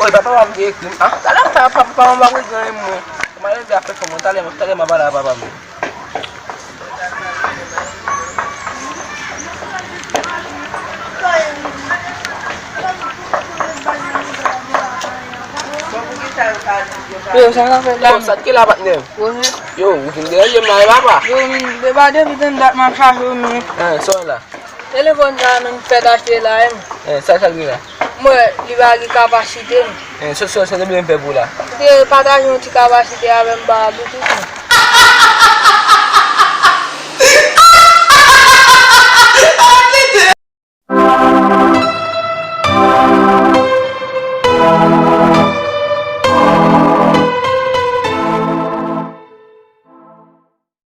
Boy, papa am di ekim. Ah, kala papa am ba gan mo. Ma le da pe ko mo tale ma bala papa mo. Yo, sana pe Yo, sat ki labat ne? Yo, mungkin dia je mai bapa. Yo, min beba de bidan dat man sa yo min. So la. Telepon sa min pedas de la em. Sa gila. Mo li bagi kapasite. So ne bien pe bula. De padas yo ti kapasite aven ba butu.